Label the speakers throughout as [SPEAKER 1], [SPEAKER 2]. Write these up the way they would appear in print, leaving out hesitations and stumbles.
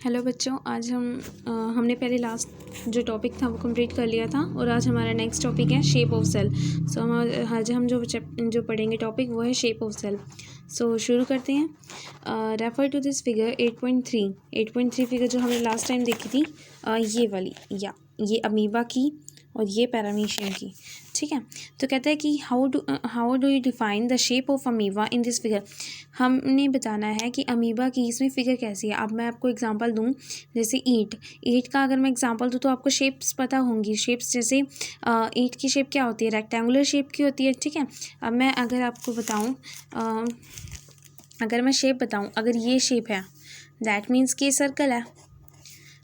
[SPEAKER 1] Hello बच्चों, आज हमने पहले लास्ट जो टॉपिक था वो कंप्लीट कर लिया था और आज हमारा नेक्स्ट टॉपिक है शेप ऑफ सेल। सो आज हम जो पढ़ेंगे टॉपिक वो है शेप ऑफ सेल। सो शुरू करते हैं। Refer to this figure 8.3 figure जो हमने लास्ट टाइम देखी थी, ये वाली, या ये अमीबा की और ये पैरामीशियम की। ठीक है, तो कहता है कि how do you define the shape of amoeba in this figure. हमने बताना है कि अमीबा की इसमें फ़िगर कैसी है। अब मैं आपको एग्जांपल दूं, जैसे ईंट का अगर मैं एग्जांपल दूं तो आपको शेप्स पता होंगी। शेप्स जैसे ईंट की शेप क्या होती है, रेक्टेंगुलर शेप की होती है। ठीक है, अब मैं अगर आपको बताऊं, अगर मैं शेप बताऊं, अगर ये शेप है दैट मीन्स कि सर्कल है,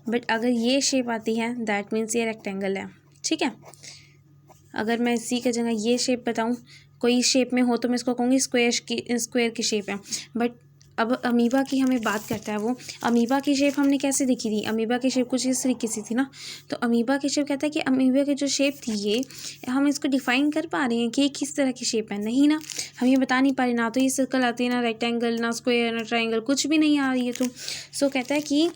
[SPEAKER 1] बट अगर ये शेप आती है दैट मीन्स ये रेक्टेंगल है। ठीक है, अगर मैं इसी की जगह ये शेप बताऊं, कोई शेप में हो तो मैं इसको कहूँगी स्क्वायर की शेप है। बट अब अमीबा की हमें बात करता है वो। अमीबा की शेप हमने कैसे देखी थी, अमीबा की शेप कुछ इस तरीके से थी ना। तो अमीबा की शेप कहता है कि अमीबा की जो शेप थी ये हम इसको डिफाइन कर पा रहे हैं कि ये किस तरह की शेप है। नहीं ना, हम ये बता नहीं पा रहे, ना तो ये सर्कल आती है, ना रेक्टेंगल, ना स्क्वायर, ना ट्राइंगल, कुछ भी नहीं आ रही है। तो सो कहता है कि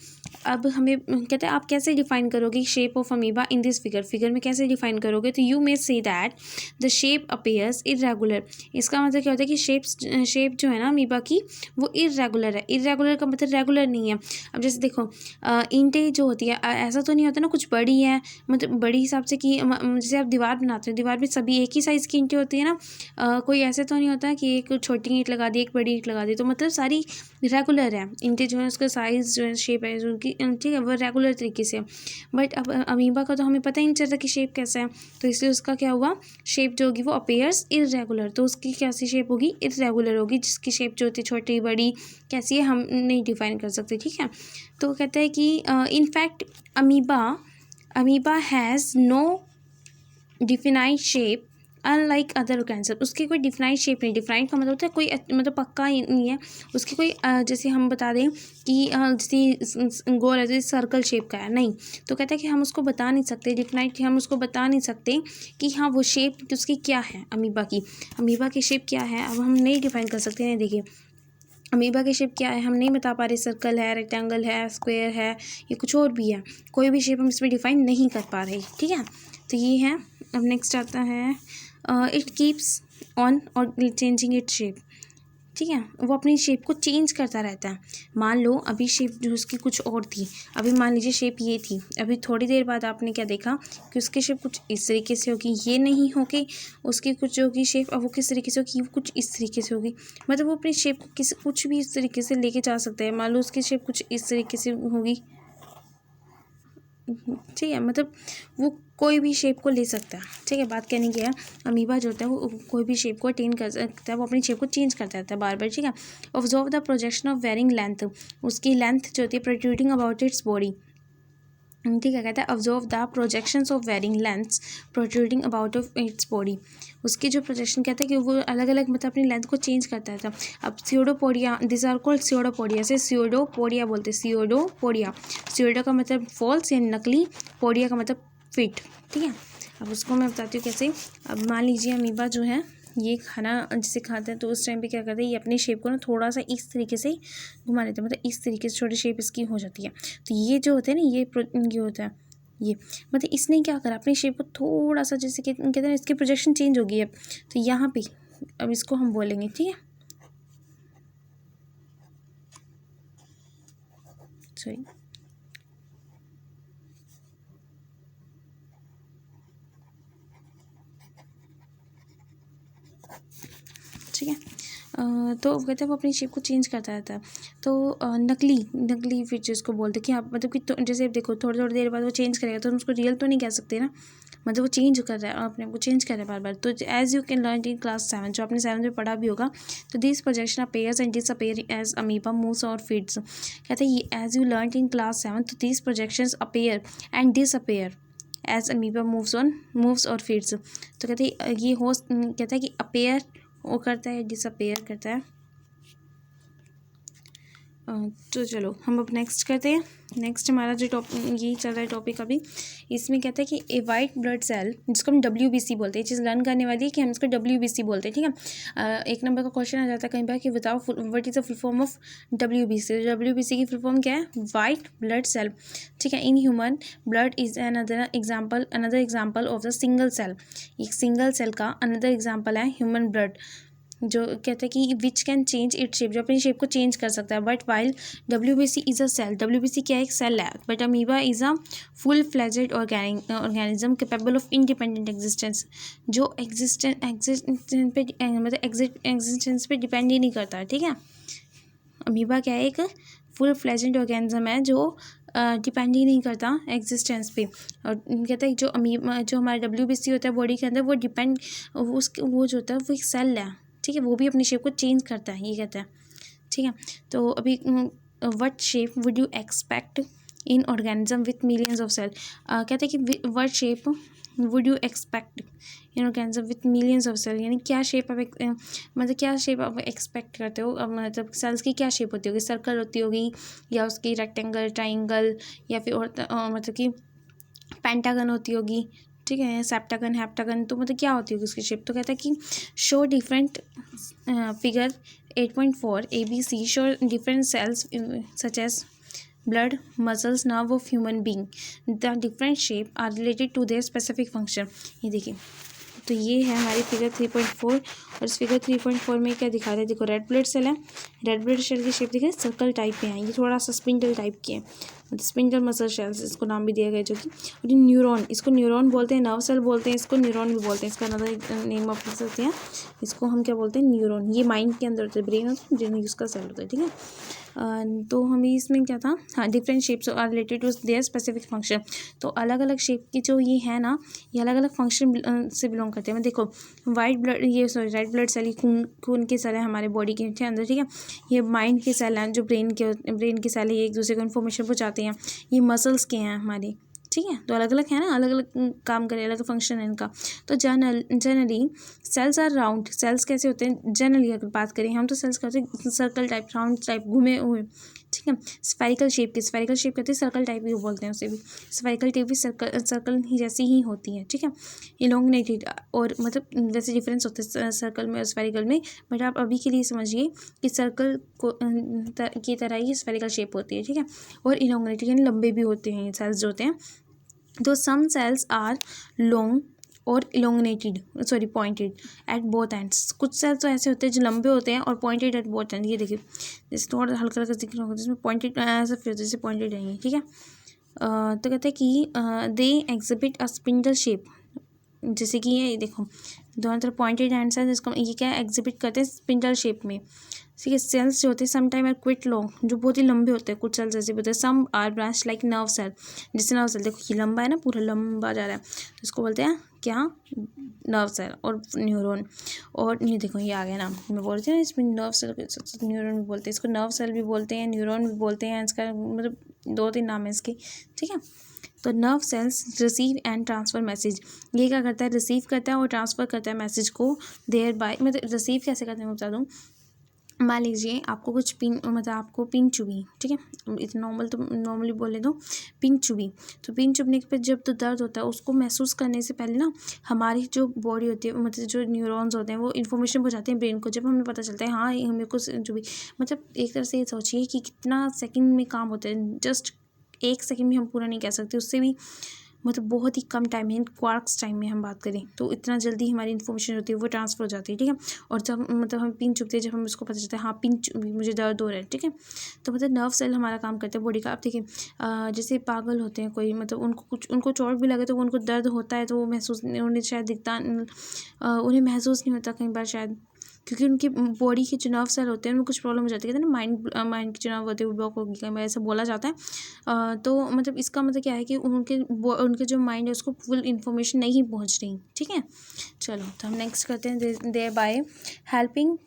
[SPEAKER 1] अब हमें कहते हैं आप कैसे डिफाइन करोगे shape of amoeba in this figure में कैसे डिफाइन करोगे। तो you may say that the shape appears irregular. इसका मतलब क्या होता है कि शेप जो है ना अमीबा की वो इरेगुलर है। इरेगुलर का मतलब रेगुलर नहीं है। अब जैसे देखो ईंटें जो होती है, ऐसा तो नहीं होता ना कुछ बड़ी है, मतलब बड़ी हिसाब से कि जैसे आप दीवार बनाते हो, दीवार में सभी एक ही साइज़ की ईंटें होती है ना। कोई ऐसे तो नहीं होता कि एक छोटी ईंट लगा दी, एक बड़ी ईंट लगा दी, तो मतलब सारी रेगुलर है। ईंटें जो है उसका साइज़ जो है, शेप है जो उनकी, ठीक है, वो रेगुलर तरीके से। बट अब अमीबा का तो हमें पता ही नहीं चलता कि शेप कैसा है, तो इसलिए उसका क्या हुआ, शेप जो होगी वो अपीयर्स इरेगुलर। तो उसकी कैसी शेप होगी, इरेगुलर होगी। जिसकी शेप जो होती है छोटी बड़ी कैसी है हम नहीं डिफाइन कर सकते। ठीक है, तो कहता है कि in fact amoeba has no defined shape unlike other organism. उसकी कोई डिफाइंड शेप नहीं। डिफाइंड का मतलब होता है कोई मतलब पक्का ही नहीं है उसकी कोई, जैसे हम बता दें कि जैसे गोल है, जैसे सर्कल शेप का है, नहीं। तो कहता है कि हम उसको बता नहीं सकते डिफाइंड, हम उसको बता नहीं सकते कि हाँ वो शेप उसकी क्या है। अमीबा की शेप क्या है अब हम नहीं डिफाइन कर सकते हैं। देखिए अमीबा की शेप क्या है हम नहीं बता पा रहे, सर्कल है, रेक्टेंगल है, स्क्वायर है, या कुछ और भी है, कोई भी शेप हम इसमें डिफाइन नहीं कर पा रहे। ठीक है, तो ये है। अब नेक्स्ट आता है इट कीप्स ऑन और चेंजिंग इट शेप। ठीक है, वो अपनी शेप को चेंज करता रहता है। मान लो अभी शेप जो उसकी कुछ और थी, अभी मान लीजिए शेप ये थी, अभी थोड़ी देर बाद आपने क्या देखा कि उसकी शेप कुछ इस तरीके से होगी, ये नहीं होगी उसकी कुछ जो होगी शेप, अब वो किस तरीके से होगी, वो कुछ इस तरीके से होगी। मतलब वो अपनी शेप को कुछ भी इस तरीके से लेके जा सकते हैं। मान लो उसकी शेप कुछ इस तरीके से होगी, ठीक है, मतलब वो कोई भी शेप को ले सकता है। ठीक है, बात कहने की है अमीबा जो होता है वो कोई भी शेप को अटेन कर सकता है, वो अपनी शेप को चेंज करता रहता है बार बार। ठीक है, observe the projection of varying length. उसकी लेंथ जो होती है प्रोट्रूडिंग अबाउट इट्स बॉडी। ठीक है, कहता है observe the projections of varying lengths protruding about of its body. उसकी जो प्रोजेक्शन कहता है कि वो अलग अलग मतलब अपनी लेंथ को चेंज करता था। अब pseudopodia, this are called pseudopodia, से स्यूडोपोडिया बोलते हैं, स्यूडोपोडिया। स्यूडो का मतलब फॉल्स या नकली, पोडिया का मतलब फिट। ठीक है, अब उसको मैं बताती हूँ कैसे। अब मान लीजिए अमीबा जो है ये खाना जिसे खाते हैं तो उस टाइम पे क्या करते हैं, ये अपनी शेप को ना थोड़ा सा इस तरीके से घुमा लेते हैं, मतलब इस तरीके से छोटी शेप इसकी हो जाती है। तो ये जो होता है ना ये होता है, ये मतलब इसने क्या करा अपनी शेप को थोड़ा सा, जैसे कि कहते हैं इसकी प्रोजेक्शन चेंज होगी अब, तो यहाँ पे अब इसको हम बोलेंगे, ठीक है, सॉरी, ठीक है। तो कहते हैं वो अपनी शेप को चेंज करता रहता है। तो नकली फिर जिसको बोलते हैं कि आप मतलब कि तो जैसे देखो थोड़ी थोड़ी देर बाद वो चेंज करेगा, तो हम उसको रियल तो नहीं कह सकते ना, मतलब वो चेंज कर रहा है, अपने आप को चेंज कर रहा है बार बार। तो as you can learn in class 7, जो आपने 7 में पढ़ा भी होगा, तो this projection appears and disappear as amoeba moves और फीड्स। कहते हैं as you learn in class 7, तो this projections appear and disappear as amoeba moves और फीड्स। तो कहते हैं ये होस्ट कहता है कि अपीयर वो करता है, डिसअपीयर करता है, तो चलो हम अब नेक्स्ट करते हैं। नेक्स्ट हमारा जो यही चल रहा है टॉपिक अभी, इसमें कहता है कि ए वाइट ब्लड सेल, जिसको हम WBC बोलते हैं, चीज़ लर्न करने वाली है कि हम इसको WBC बोलते हैं, ठीक है। एक नंबर का क्वेश्चन आ जाता है कहीं पर कि बताओ what is the full form of WBC। WBC की फुल फॉर्म क्या है? वाइट ब्लड सेल, ठीक है। In human blood is another example of the single cell. एक सिंगल सेल का अनदर एग्जाम्पल है ह्यूमन ब्लड, जो कहते हैं कि which can change it shape, जो अपनी शेप को चेंज कर सकता है। But while WBC is a cell, WBC क्या है? एक सेल है। But amoeba is a full fledged organism capable of independent existence, जो एग्जिस्टेंस पे डिपेंड ही नहीं करता है, ठीक है। अमीबा क्या है? एक फुल फ्लेजेड ऑर्गेनिज्म है जो डिपेंड ही नहीं करता एग्जिस्टेंस पे। और कहते हैं जो हमारा WBC होता है बॉडी के अंदर, वो डिपेंड वो जो होता है वो एक सेल है, ठीक है। वो भी अपनी शेप को चेंज करता है, ये कहता है, ठीक है। तो अभी what shape would you expect in organism with millions of cell. कहते हैं कि what shape would you expect in organism with millions of cell, यानी क्या शेप आप मतलब क्या शेप आप एक्सपेक्ट करते हो। मतलब सेल्स की क्या शेप होती होगी? सर्कल होती होगी, या उसकी रेक्टेंगल, ट्राइंगल, या फिर और मतलब कि पेंटागन होती होगी, ठीक है, सेप्टागन, हेप्टागन। तो मतलब क्या होती होगी उसकी शेप? तो कहता है कि show different figure 8.4 ABC show different cells such as blood, muscles, nerve of human being. The different shape are related to their specific function. ये देखिए, तो ये है हमारी फिगर 3.4, और इस फिगर 3.4 में क्या दिखा रहे हैं? देखो, रेड ब्लड सेल है। रेड ब्लड सेल की शेप देखिए सर्कल टाइप में है, ये थोड़ा सा स्पिंडल टाइप की है, स्पिंडल मसल सेल्स इसको नाम भी दिया गया, जो कि और ये न्यूरॉन, इसको न्यूरॉन बोलते हैं, नर्व सेल बोलते हैं, इसको न्यूरॉन भी बोलते हैं, इसका अनदर नेम आप लिख सकते हैं, इसको हम क्या बोलते हैं? न्यूरॉन। ये माइंड के अंदर होता है, ब्रेन होता है, ब्रेन उसका सेल होता है, ठीक है। तो हमें इसमें क्या था? हाँ, different shapes are related to their specific function. तो अलग अलग शेप की जो ये है ना, ये अलग अलग फंक्शन से बिलोंग करते हैं। मैं देखो, वाइट ब्लड, ये सॉरी रेड ब्लड सेल, खून के सेल है हमारे बॉडी के अंदर, ठीक है। ये माइंड के सेल हैं, जो ब्रेन के सेल है, ये एक दूसरे को इन्फॉर्मेशन पहुँचाते हैं। ये मसल्स के हैं हमारे, ठीक है। तो अलग अलग है ना, अलग अलग काम करें, अलग फंक्शन है इनका। तो generally cells are round. Cells कैसे होते हैं जनरली अगर बात करें हम, तो सेल्स कहते हैं सर्कल टाइप, राउंड टाइप, घूमे हुए, ठीक है। स्फेरिकल शेप कहते हैं, सर्कल टाइप भी बोलते हैं उसे भी। स्फेरिकल टाइप भी सर्कल ही जैसी ही होती है, ठीक है। इलोंगनेटेड, और मतलब वैसे डिफरेंस होते हैं सर्कल में और स्फेरिकल में, बट आप अभी के लिए समझिए कि सर्कल की तरह ही स्फेरिकल शेप होती है, ठीक है। और इलोंगनेटेड यानी लंबे भी होते हैं सेल्स जो होते हैं। तो सम सेल्स आर लॉन्ग और elongated, sorry pointed at both ends. कुछ सेल्स तो ऐसे होते हैं जो लंबे होते हैं और पॉइंटेड एट बोथ एंड। ये देखिए, जैसे थोड़ा हल्का हल्का दिख रहा होगा, जिसमें पॉइंटेड ऐसा फिर जैसे पॉइंटेड है, ठीक है। तो कहते हैं कि they exhibit a spindle shape, जैसे कि ये देखो दोनों तरफ पॉइंटेड एंड्स हैं, जिसको ये क्या एग्जिबिट करते हैं? स्पिंडल शेप में, ठीक है। सेल्स जो होते हैं some time are quite long, जो बहुत ही लंबे होते हैं, कुछ सेल्स ऐसे होते हैं। Some are branch like nerve cell, जैसे नर्व सेल देखो ये लंबा है ना, पूरा लंबा जा रहा है, तो इसको बोलते हैं क्या? नर्व सेल और न्यूरॉन। और ये देखो ये आ गया नाम, मैं बोल रही थी ना, इसमें नर्व सेल न्यूरॉन भी बोलते हैं, इसको नर्व सेल भी बोलते हैं, न्यूरॉन भी बोलते हैं, इसका मतलब 2-3 नाम है इसके, ठीक है। तो nerve cells receive and transfer message, ये क्या करता है? रिसीव करता है और ट्रांसफ़र करता है मैसेज को, देयर बाय, मतलब रिसीव कैसे करते हैं मैं बता दूँ। मान लीजिए आपको कुछ पिन, मतलब आपको पिन चुभी, ठीक है, इतना नॉर्मली बोले तो पिन चुभी, तो पिन चुभने के बाद जब तो दर्द होता है, उसको महसूस करने से पहले ना हमारी जो बॉडी होती है, मतलब जो न्यूरॉन्स होते हैं, वो इन्फॉर्मेशन पहुंचाते हैं ब्रेन को। जब हमें पता चलता है हाँ ये हमें कुछ चुभी, मतलब एक तरह से ये सोचिए कि कितना सेकंड में काम होता है, जस्ट 1 सेकंड भी हम पूरा नहीं कह सकते, उससे भी मतलब बहुत ही कम टाइम है, क्वार्क्स टाइम में हम बात करें तो इतना जल्दी हमारी इन्फॉर्मेशन होती है वो ट्रांसफ़र हो जाती है, ठीक है। और जब मतलब हम पिन चुभते हैं, जब हम उसको पता चलता है हाँ पिन मुझे दर्द हो रहा है, ठीक है, तो मतलब नर्व सेल हमारा काम करते हैं बॉडी का। आप देखिए जैसे पागल होते हैं कोई, मतलब उनको चोट भी लगे तो उनको दर्द होता है, तो वो महसूस उन्हें शायद दिखता, उन्हें महसूस नहीं होता कई बार शायद, क्योंकि उनकी बॉडी के जो नर्व सेल होते हैं उनमें कुछ प्रॉब्लम हो जाती है, कहते हैं ना माइंड की जो नर्व होती है वो ब्लॉक होगी, कई बार ऐसा बोला जाता है। तो मतलब इसका मतलब क्या है कि उनके जो माइंड है उसको फुल इन्फॉर्मेशन नहीं पहुंच रही, ठीक है। चलो तो हम नेक्स्ट करते हैं, thereby helping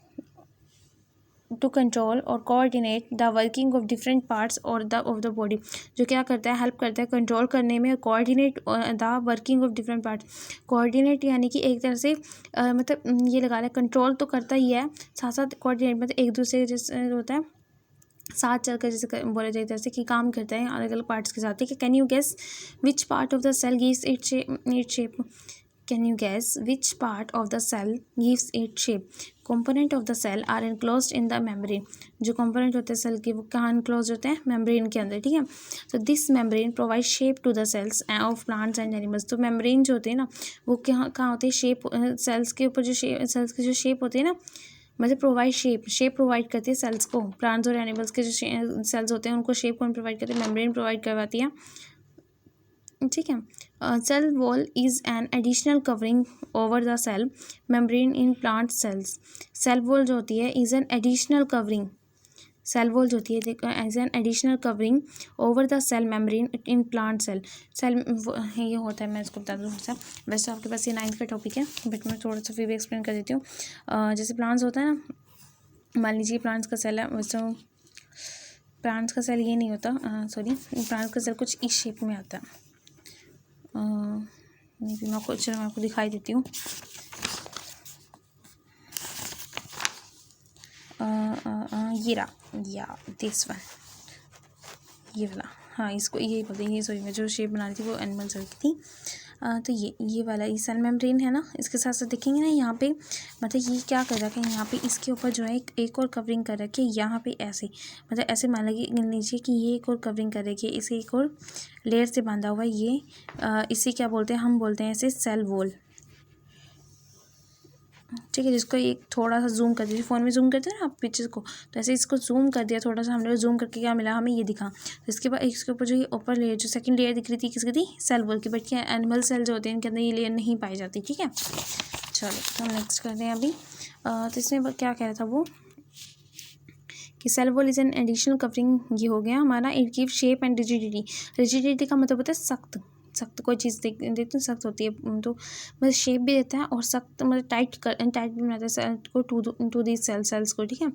[SPEAKER 1] to control और coordinate the working of different parts और ऑफ द बॉडी, जो क्या करता है? हेल्प करता है कंट्रोल करने में, coordinate the working of different parts. Coordinate यानी कि एक तरह से मतलब ये लगा रहा है, कंट्रोल तो करता ही है, साथ साथ कोऑर्डिनेट मतलब एक दूसरे जैसे होता है साथ चलकर जैसे बोला जाए जैसे कि काम करता है अलग अलग पार्ट्स के साथ, ठीक है। Can you guess which part of the cell gives it shape, can you guess which part of the cell gives it shape. Component of the cell are enclosed in the membrane, जो component होते हैं cell के वो कहाँ enclose होते हैं, membrane के अंदर, ठीक है। तो this membrane provide shape to the cells of plants and animals. तो मेम्ब्रेन जो होते हैं ना वो कहाँ होते हैं, शेप सेल्स के ऊपर जो सेल्स की जो शेप होती है ना, मतलब प्रोवाइड शेप प्रोवाइड करती है सेल्स को। प्लांट्स और एनिमल्स के जो सेल्स होते हैं उनको शेप कौन प्रोवाइड करते हैं, मेम्ब्रेन प्रोवाइड करवाती है, ठीक है। Cell wall is an additional covering over the cell membrane in plant cells. Cell wall जो होती है is an additional covering, cell wall जो होती है देखो as an additional covering over the cell membrane in plant cell ये होता है। मैं इसको बता दूँ थोड़ा सा, वैसे आपके पास ये 9th का टॉपिक है बट मैं थोड़ा सा फिर भी एक्सप्लेन कर देती हूँ। जैसे प्लांट्स होता है ना, मान लीजिए प्लांट्स का सेल है, वैसे प्लांट्स का सेल ये नहीं होता, सॉरी प्लांट्स का सेल कुछ इस शेप में आता है। मैं आपको दिखाई देती हूँ। या दिस वन, ये वाला, हाँ इसको यही बोलते हैं, ये सॉरी मैं जो शेप बना रही थी वो एनिमल सेल की थी। तो ये वाला ये सेल मेम्ब्रेन है ना, इसके साथ साथ देखेंगे ना यहाँ पे, मतलब ये क्या कर रखा है यहाँ पे, इसके ऊपर जो है एक और कवरिंग कर रखी है यहाँ पे ऐसे, मतलब ऐसे मान लीजिए कि ये एक और कवरिंग कर रखी है, इसे एक और लेयर से बांधा हुआ है ये। इसे क्या बोलते हैं, हम बोलते हैं इसे सेल वॉल, ठीक है। जिसको एक थोड़ा सा जूम कर दीजिए, फ़ोन में जूम करते हैं ना आप पिक्चर को, तो ऐसे इसको जूम कर दिया थोड़ा सा हमने, जूम करके क्या मिला हमें, ये दिखा। तो इसके बाद इसके ऊपर जो ये ऊपर लेयर जो सेकंड लेयर दिख रही थी किसकी थी, सेल वॉल की, बट क्या एनिमल सेल जो होते हैं इनके अंदर ये लेयर नहीं पाई जाती, ठीक है। चलो तो हम नेक्स्ट करते हैं अभी। तो इसमें क्या कह रहा था वो कि cell wall is an additional covering, ये हो गया हमारा। It give shape and rigidity. Rigidity का मतलब होता है सख्त, कोई चीज़ देखते सख्त होती है, तो मतलब शेप भी देता है और सख्त मतलब टाइट भी बनाता है सेल को टू दीज सेल्स को, ठीक है,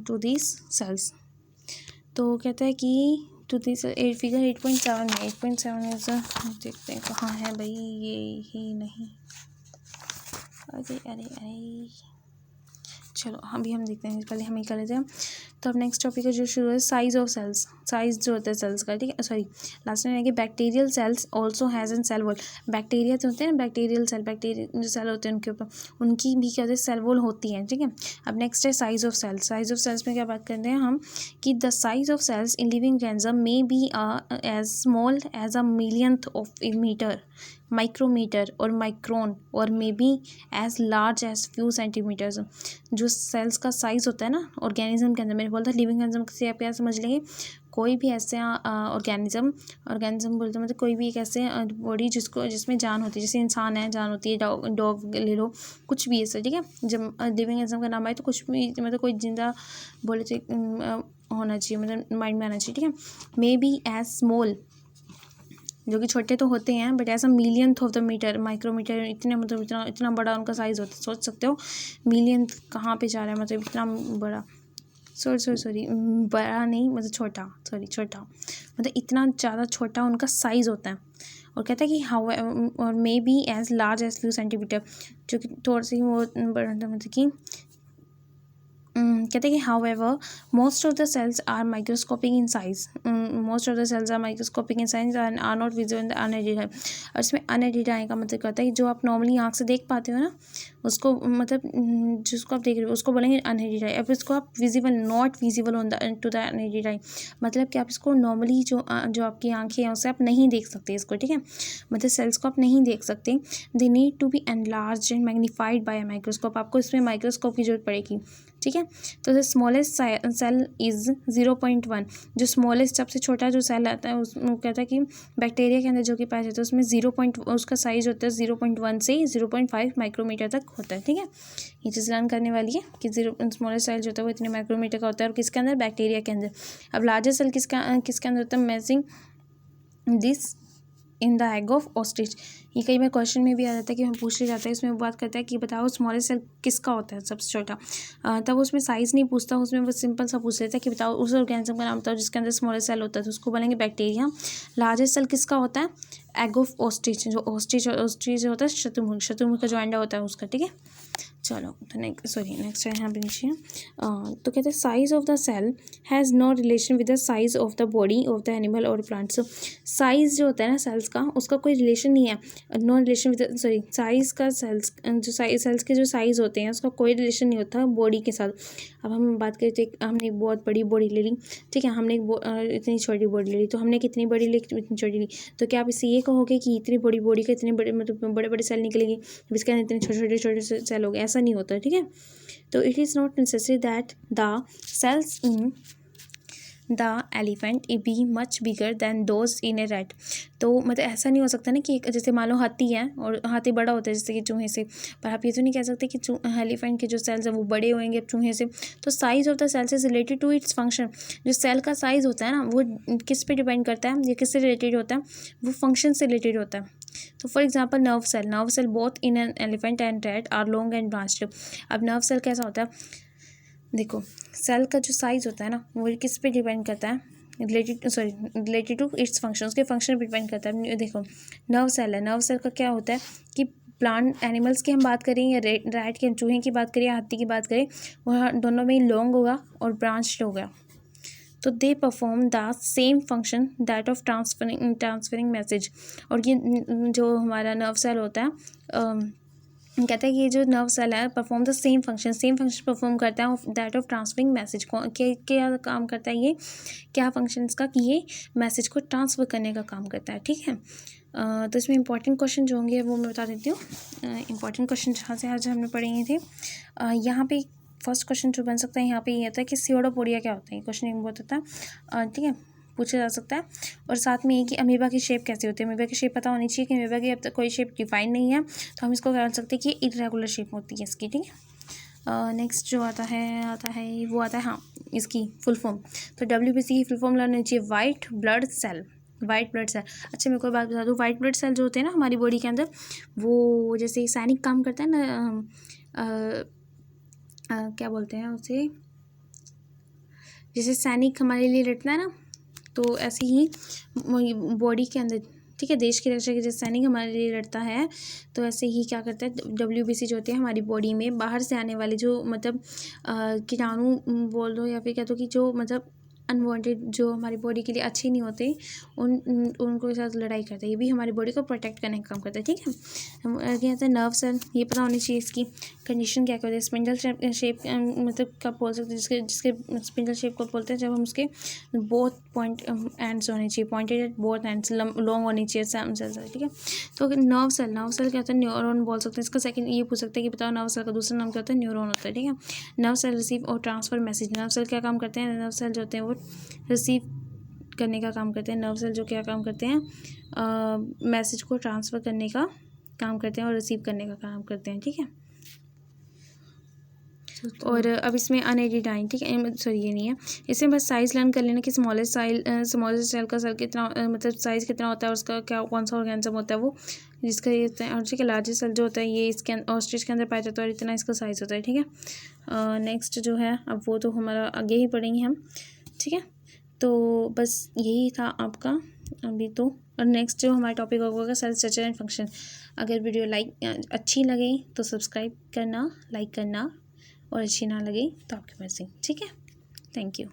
[SPEAKER 1] टू दीज सेल्स। तो कहता है कि टू दीज फिगर 8.7 में 8.7 देखते हैं कहाँ है भाई, ये ही नहीं, अरे चलो अभी हम देखते हैं, पहले हम ही कर लेते हैं। तो अब नेक्स्ट टॉपिक है जो शुरू है, साइज ऑफ सेल्स, साइज जो होता है सेल्स का, ठीक है। सॉरी लास्ट में आएगी bacterial cells also has an cell wall. Bacteria जो होते हैं ना, बैक्टीरियल सेल, बैक्टीरिया जो सेल होते हैं उनके ऊपर उनकी भी क्या होती है, सेल वॉल होती है, ठीक है। अब नेक्स्ट है size of cells. Size of cells में क्या बात करते हैं हम कि the size of cells in living organism may be as small as a millionth of a metre, micrometre और माइक्रोन, और may be as large as few centimetres. जो सेल्स का साइज़ होता है ना ऑर्गेनिज्म के अंदर, मैंने बोला था लिविंग ऑर्गेनिज्म से आप क्या समझ लेंगे, कोई भी ऐसे ऑर्गेनिज्म बोलते हैं मतलब कोई भी एक ऐसे बॉडी जिसमें जान होती है, जैसे इंसान है जान होती है, डॉग ले लो, कुछ भी ऐसा, ठीक है। जब लिविंग ऑर्गेनिज्म का नाम आए तो कुछ भी मतलब कोई जिंदा बोले तो होना चाहिए, मतलब माइंड में आना चाहिए, ठीक है। मे बी एज स्मॉल, जो कि छोटे तो होते हैं बट ऐसा millionth of the metre, micrometre, इतने मतलब इतना बड़ा उनका साइज़ होता है। सोच सकते हो मिलियंथ कहाँ पे जा रहा है, मतलब इतना बड़ा, सॉरी बड़ा नहीं मतलब छोटा, मतलब इतना ज़्यादा छोटा उनका साइज़ होता है। और कहता है कि हाउ और may be as large as few centimetre, जो कि थोड़ी सी वो बड़ा मतलब कि कहते हैं कि however most of the cells are microscopic in size, most of the cells are microscopic in size and are not visible in the unaided eye। और इसमें unaided eye का मतलब कहता है कि जो आप नॉर्मली आँख से देख पाते हो ना उसको, मतलब जिसको आप देख रहे हो उसको बोलेंगे अनएडेड आई। अब इसको आप visible, not visible on the to the unaided eye, मतलब कि आप इसको नॉर्मली जो आपकी आँखें हैं उससे आप नहीं देख सकते इसको, ठीक है। मतलब सेल्स को आप नहीं देख सकते। They need to be enlarge and magnified by a microscope, आपको इसमें माइक्रोस्कोप की जरूरत पड़ेगी, ठीक है। तो द स्मॉलेस्ट सेल इज़ 0.1, जो स्मॉलेस्ट सबसे छोटा जो सेल आता है उसमें कहता है कि बैक्टीरिया के अंदर जो कि पाया जाता है उसमें 0. उसका साइज होता है 0.1 से 0.5 माइक्रोमीटर तक होता है, ठीक है। ये चीज़ लर्न करने वाली है कि स्मॉलेस्ट सेल जो होता है वो इतने माइक्रोमीटर का होता है, और किसके अंदर, बैक्टीरिया के अंदर। अब लार्जेस्ट सेल किसके अंदर होता है, amazing this in the egg of ostrich. ये कई बार क्वेश्चन में भी आ जाता है कि हम पूछ लिया जाता है, इसमें वो बात करता है कि बताओ स्मॉलेस्ट सेल किसका होता है सबसे छोटा। तब उसमें साइज़ नहीं पूछता, उसमें वो सिंपल सा पूछ लेता है कि बताओ उस ऑर्गेनिज्म का नाम बताओ जिसके अंदर स्मॉलेस्ट सेल होता है, तो उसको बोलेंगे बैक्टीरिया। लार्जेस्ट सेल किसका होता है, एग ऑफ ऑस्ट्रिच, जो ऑस्ट्रिच होता है, शतुरमुर्ग का जो अंडा होता है उसका, ठीक है। चलो तो नेक्स्ट है यहाँ पे नीचे। तो कहते हैं size of the cell has no relation with the size of the body of the animal और प्लांट्स। साइज जो होता है ना सेल्स का, उसका कोई रिलेशन नहीं है, नो रिलेशन विद साइज का, सेल्स जो सेल्स के जो साइज़ होते हैं उसका कोई रिलेशन नहीं होता बॉडी के साथ। अब हम बात करें तो हमने एक बहुत बड़ी बॉडी ले ली, ठीक है, हमने इतनी छोटी बॉडी ले ली, तो हमने कितनी बड़ी ली, इतनी छोटी ली, तो क्या आप इससे ये कहोगे कि इतनी बड़ी बॉडी का इतने बड़े मतलब बड़े बड़े सेल निकलेंगे, इसके अंदर इतने छोटे सेल हो गए, ऐसा नहीं होता, ठीक है। तो it is not necessary that the cells in the elephant be much bigger than those in a rat. तो मतलब ऐसा नहीं हो सकता ना कि जैसे मान लो हाथी है और हाथी बड़ा होता है जैसे कि चूहे से, पर आप ये तो नहीं कह सकते कि एलिफेंट के जो सेल्स हैं वो बड़े होंगे अब चूहे से। तो size of the cells is related to its function. जो सेल का साइज़ होता है ना वो किस पे डिपेंड करता है, ये किससे रिलेटेड होता है, वो फंक्शन से रिलेटेड होता है। तो for example nerve cell both in an elephant and rat are long and branched. अब नर्व सेल कैसा होता है, देखो सेल का जो साइज़ होता है ना वो किस पे डिपेंड करता है, रिलेटेड टू इट्स फंक्शन, उसके फंक्शन पे डिपेंड करता है। देखो नर्व सेल है, नर्व सेल का क्या होता है कि प्लांट एनिमल्स की हम बात करें या रैट के चूहे की बात करें या हाथी की बात करें, वह दोनों में ही लॉन्ग होगा और ब्रांच्ड होगा। तो they perform the same function that of transferring message. और ये जो हमारा नर्व सेल होता है, कहता है कि ये जो नर्व सेल है perform the same function perform करता है दैट ऑफ ट्रांसफरिंग मैसेज। क्या काम करता है ये, क्या फंक्शन इसका कि ये मैसेज को ट्रांसफ़र करने का काम करता है, ठीक है। तो इसमें इंपॉर्टेंट क्वेश्चन जो होंगे वो मैं बता देती हूँ। इंपॉर्टेंट क्वेश्चन जहाँ से आज हमने पढ़े थे, यहाँ पे फर्स्ट क्वेश्चन जो बन सकता है यहाँ पे ये होता है कि सियोडोपोडिया क्या होता है, ये क्वेश्चन बहुत होता है, ठीक है, पूछा जा सकता है। और साथ में ये कि अमीबा की शेप कैसी होती है, अमीबा की शेप पता होनी चाहिए कि अमीबा की अब तक कोई शेप डिफाइन नहीं है, तो हम इसको कह सकते हैं कि इरेगुलर शेप होती है इसकी, ठीक है। नेक्स्ट जो आता है वो आता है हाँ इसकी फुल फॉर्म। तो WBC की फुल फॉर्म लेनी चाहिए वाइट ब्लड सेल। अच्छा मैं कोई बात बता दूँ, वाइट ब्लड सेल जो होते हैं ना हमारी बॉडी के अंदर, वो जैसे सैनिक काम करता है ना, क्या बोलते हैं उसे, जैसे सैनिक हमारे लिए लड़ता है ना, तो ऐसे ही बॉडी के अंदर, ठीक है, देश की रक्षा के जैसे सैनिक हमारे लिए लड़ता है, तो ऐसे ही क्या करता है WBC जो होती है हमारी बॉडी में बाहर से आने वाले जो मतलब कीटाणु बोल दो या फिर कह दो कि जो मतलब अनवांटेड जो हमारी बॉडी के लिए अच्छे नहीं होते उनको साथ लड़ाई करता है, ये भी हमारी बॉडी को प्रोटेक्ट करने का काम करता है, ठीक है। हम आगे आता है नर्व सेल, ये पता होनी चाहिए इसकी कंडीशन क्या कहते हैं, स्पिंडल शेप मतलब कब बोल सकते हैं, जिसके स्पिंडल शेप को बोलते हैं जब हम उसके बोथ पॉइंट एंड्स होने चाहिए, pointed at both ends, long होनी चाहिए सेल, ठीक है। तो नर्व सेल क्या होता है, न्यूरॉन बोल सकते हैं इसका। सेकंड ये पूछ सकते हैं कि बताओ नर्व सेल का दूसरा नाम क्या होता है, न्यूरॉन होता है, ठीक है। नर्व सेल रिसीव और ट्रांसफर मैसेज। नर्व सेल क्या काम करते हैं, नर्व सेल जो होते हैं वो रिसीव करने का काम करते हैं, नर्व सेल जो क्या काम करते हैं, मैसेज को ट्रांसफ़र करने का काम करते हैं और रिसीव करने का काम करते हैं, ठीक है। और अब इसमें अनएडिडाइन, ठीक है, सॉरी ये नहीं है, इसमें बस साइज़ लर्न कर लेना कि स्मॉलेस्ट सेल का सेल कितना मतलब साइज़ कितना होता है, उसका क्या कौन सा ऑर्गेनिज्म होता है वो, जिसका ये और ठीक है लार्जेस्ट सेल जो होता है ये इसके ऑस्ट्रिच के अंदर पाया जाता है और इतना इसका साइज़ होता है, ठीक है। नेक्स्ट जो है अब वो तो हमारा आगे ही पढ़ेंगे हम, ठीक है। तो बस यही था आपका अभी तो। और नेक्स्ट जो हमारा टॉपिक होगा सेल स्ट्रक्चर एंड फंक्शन। अगर वीडियो अच्छी लगे तो सब्सक्राइब करना, लाइक करना, और अच्छी ना लगे तो आपकी मर्ज़ी, ठीक है। Thank you.